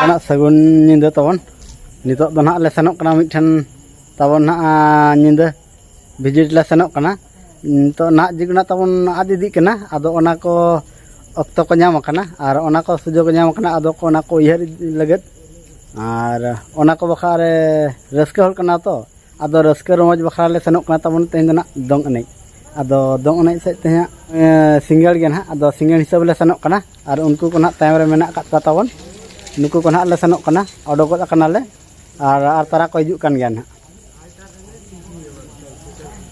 anak sagun nyinda tawon nitok do nak le senok kana mithan tawon nak nyinda visit le senok kana to nak jigna tawon adidi kana ado ona ko okto ko nyam kana ar ona ko sujog nyam kana ado ko ona ko ihar lagat ar ona ko bakhare raska hol kana to ado raska romoj bakhare le senok kana tawon tehin nak dong enai ado dong enai se tehnya single gen ha ado single hisab le senok kana ar unku ko nak time re menak kat tawon nuku ko nak le senok kana odogot kana le ar tara ko hijuk kan gian ha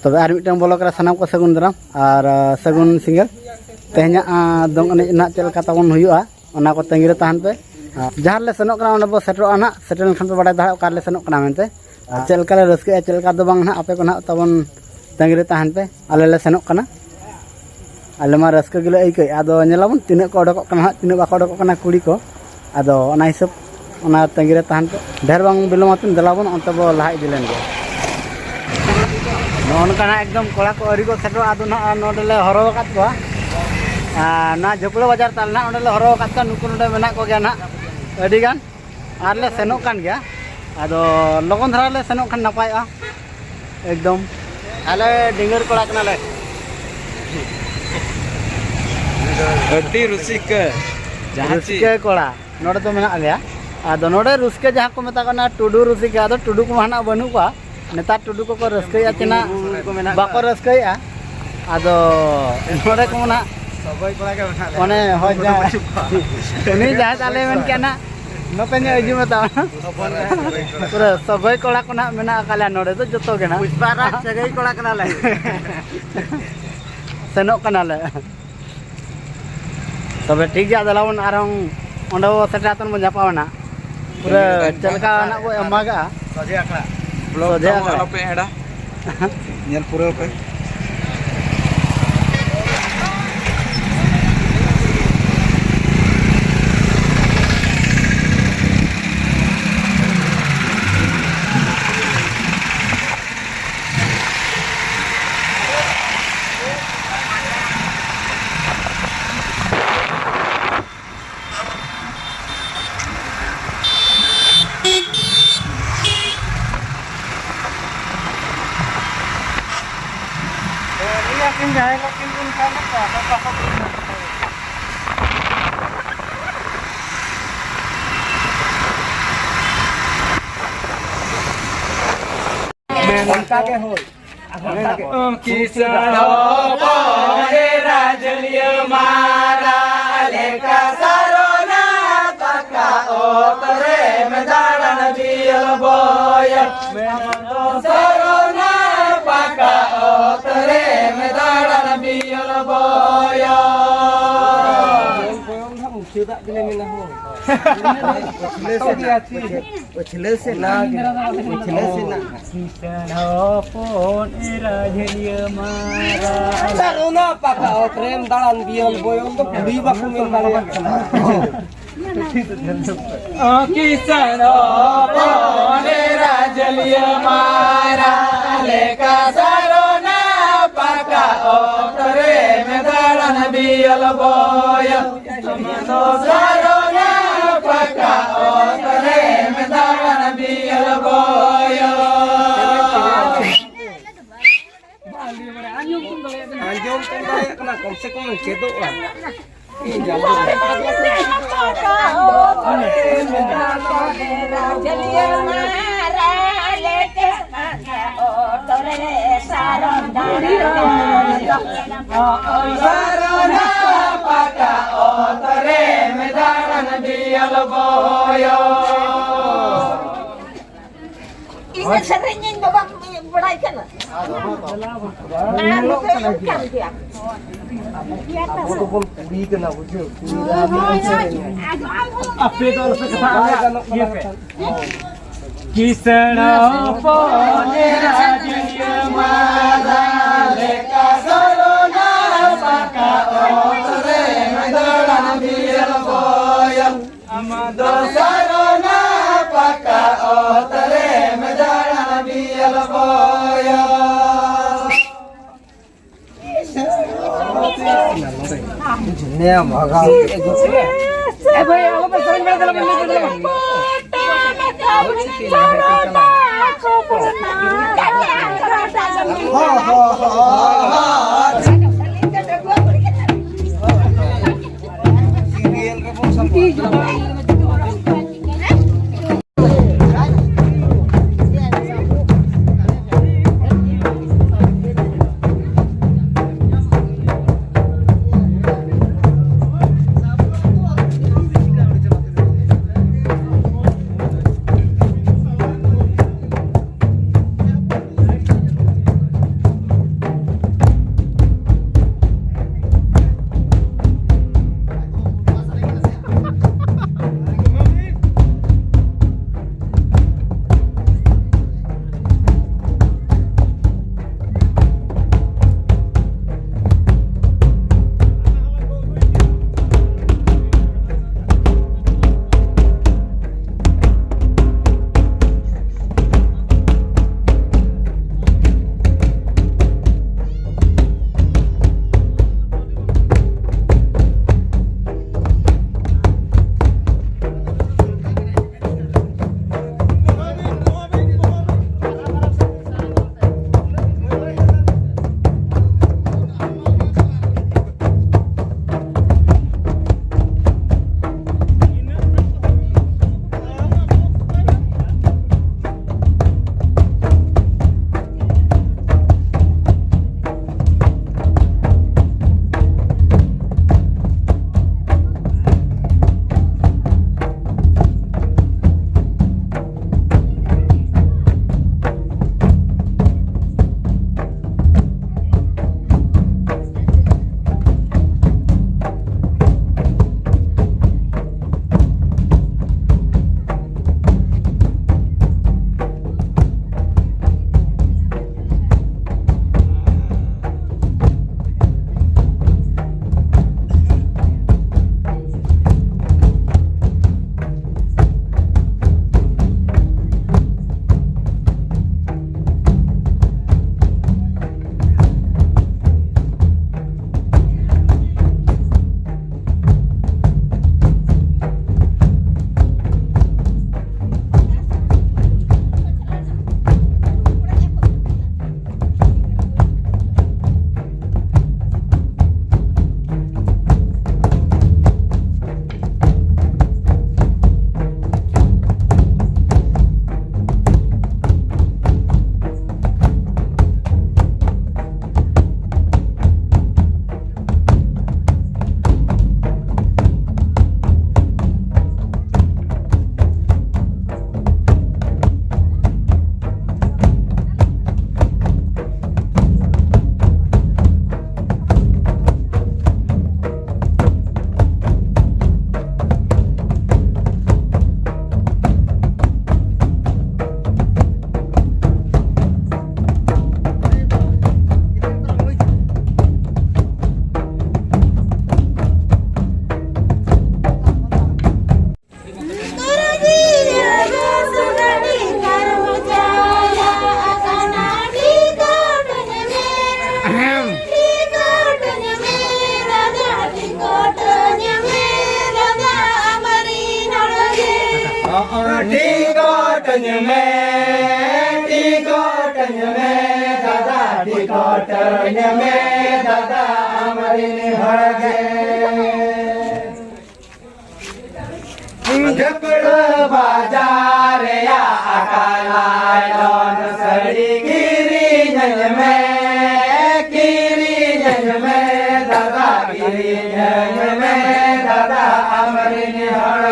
तब are mitten बोलो करा सनाम को सगुन dram और सगुन single तेहना दंग एने ना चलका तबन हुयुआ ओना को तंगी रे ताहन पे जहां ले सनोक कना ओना बो सेटरो आना सेटल खन पे बडा दा कार ले सनोक कना मेनते चलका ले रसके चलका दो बांग ना आपे को ना तबन तंगी रे ताहन पे आले ले सनोक कना आले मा रसके गिले एके आदो नेलाबन तिने को ओडक कना तिने बा को ओडक कना कुड़ी को आदो ओना हिसाब ओना तंगी रे ताहन पे ढेर बांग बिलोमातन दलाबन अंत बो लहा इदिलेन गो नोनकाना एकदम कोड़ा को अरी को सेटो आदो ना नोडले हरो कात को ना झोकलो बाजार ताल ना ओडले हरो कात का नुकु नोडे मेना को गया ना अडी गान आर ले सेनो कान गया आदो लगन धरा ले सेनो खान नपाय आ एकदम आले डिंगर कोड़ा कना ले अति रुसिक रुसिके कोड़ा नोडे तो मेना गया आदो नोडे रुसिके जहां को मेता कना टुडू रुसिके आदो टुडू को हाना बनु को नेता टुडू को रस्कया चिना बाको रस्कया आदो नोडे को ना सबई कोड़ा के माने हो जा उनी जहां ताले मेन के ना नपे ने अजु मता पूरा सबई कोड़ा को ना मेना काला नोडे तो जतो के ना पुष्पारा सगई कोड़ा कना ले सेनो कना ले तबे ठीक गया दलावन आरंग ओंडो सेटातन म जापावना पूरा चलका ना को एमागा सजे आखला ब्लॉग तो पे एडा नेल पूरा पे जाएगा कि उनका ना उनका के हो किसान हो पोरे राजलिय मारा लेका सरोना तका ओतरे मैदान बियल बोय सरोना पका ओतरे मैदान बियल बोय Tidak bila mina ho. Uchile se na. किसान हो पोन राजलिय मारा Saruna paka o prem dalan biol boyol to puri baku min dalan. किसान हो पोरे राजलिय मारा लेका सरोना पका ओतरे मैदान बियल बोय तो सरोना पका ओतरे मैदान बियल बोय Anjom tengah kena konsep kau cedok lah. Sarona paka otere medaran bial boyo. Ini seringin babak berai kan? Aku pun puri kena wujud. अपने तो उसे कथा ये पे किसान पोने राजलिय मारा लेका सरोना पका ओtere medaran bial boyo. Amado sarona paka otere medaran bial boyo. Jenis Ya maga. Eh boy, aku pesan bela dalam ini dalam. बाजार या अकालाय लोन सड़ी गिरी जन में दादा गिरी जन में दादा हमारी निहर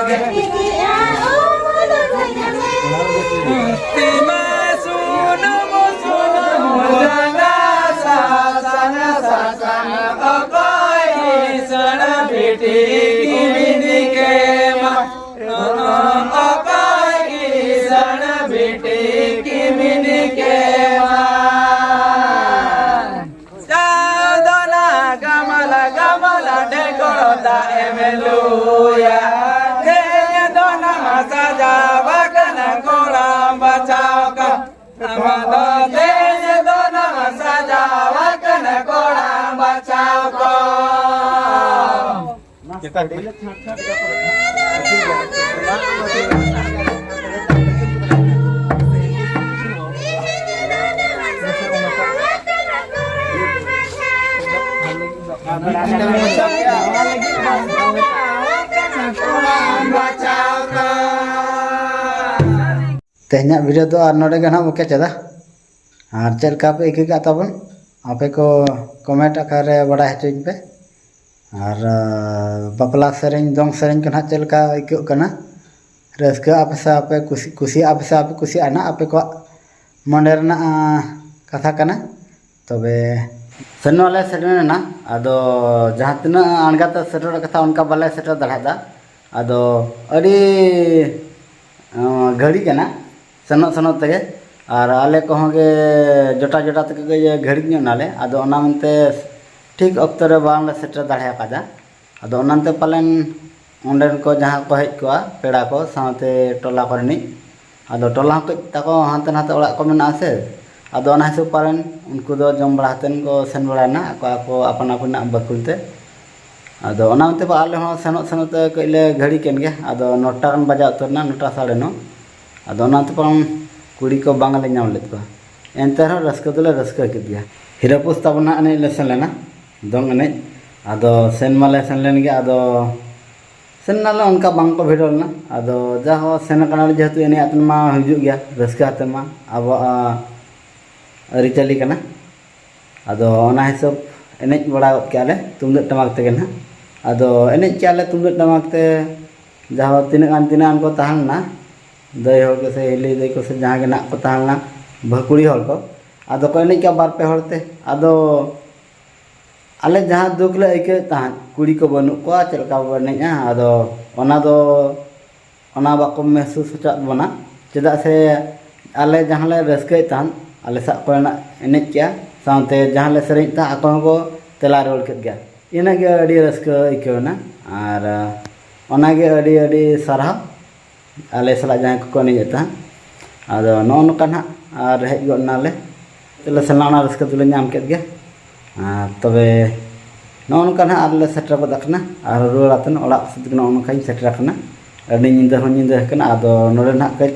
तेहना वीडियो तो और नोडे गना मुके चदा और चल का पे एक ताबन आपे को कमेंट आकार बड़ा हचोइन पे और बपला सेरें दोंग सेरें को ना चल का इको कना रस्का आपे से आपे कुसी आपे से आपे कुसी आना आपे को मंडे रना कथा कना तबे सनो वाले सेरें ना अदो जहाँ तना अनगाता सेटर कथा उनका बाले सेटर दलहादा अदो अड़ी घड़ी कना सनो सनो तगे और आले कहोगे जोटा जोटा तक घड़ी नाले अदो ओना मनते ठीक अक्तो रे बांग ले सेटर दाढ़े कादा अदो ओनांते पालेन ओंडेन को जहाँ को हेज को पेड़ा को साथे टोला करनी अदो टोला को ताको हांते नाते ओड़ा को मेना से अदो ओना हिसाब पालेन उनको दो जम बड़ातेन को सेन बड़ाना को अपन अपन बकुलते अदो ओना मनते बा आले हो सनो सनो ते कइले घड़ी केन गे अदो 9टा रन बजा उतरना 9टा 9:30 अदो ओनाते पाम कुड़ी को बांगले नाम लेत को एंते रहो रस्क दोले रस्क के दिया हिरापुस ताबना अने लेसन लेना दोंग अने अदो सेन माले सेन लेन गे अदो सेन नाला उनका बांग को भिडोलना अदो जा हो सेन कना जेतु एने आतन मा हिजु गया रस्क आतन मा अब अरिचली कना अदो ओना हिसाब एनेज बड़ा के आले तुमदे टमाक तेगे ना अदो एनेज के आले तुमदे टमाक ते जा हो तिना को ताहना दई हर को से हिली दई को से जहाँ के ना को ताहना भकुड़ी हर को अदो को एनेज के बार पे हरते अदो आले जहाँ दुख ले आइके ताहन कुड़ी को बनु को चलका बनेजा अदो ओना दो ओना बाको महसूस होचात बना चेदा से आले जहाँ ले रस्के ताहन आले सा को ना एनेज के साथे जहाँ ले सेरें ता आको को तेला रोल के गया इना के अड़ी रस्के इकेना और ओना के अड़ी सारा आले सला जहाँ को नहीं जाता अदो नो नोका और हेज गनाले तेला सलाना रस्के तुले नाम के गया तबे नो नोका आले सेटर को दखना और रुआतन ओड़ा सुद नो नोका सेटर रखना अड़ी निंदा हो निंदा कना अदो नोरे ना के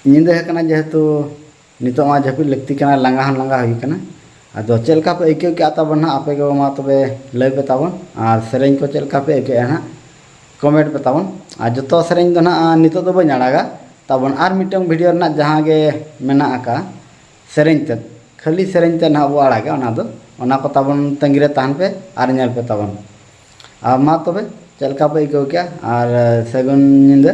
निंदा कना जेहेतु नितो मा जपि लगती कना लांगा हुई कना अदो चलका पे इके के आता बना आपे के मा तबे लय पे ताबन और सेरें को चलका पे इके ना कमेंट पे ताबन आ जतो सेरें दो ना नितो दो बन आड़ागा ताबन आर मिटंग वीडियो ना जहां गे मेना आका सेरें ते खाली सेरें ते ना बो आड़ागे ओना को ताबन तंगिरे ताहन पे आर नेल पे ताबन आ मा तबे चलका पे इके के और सगुन निंदा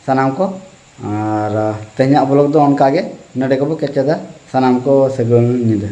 सनाम को और तेहना ब्लॉग दो उनका गे नडे को केचदा सनाम को सगुन निंदा।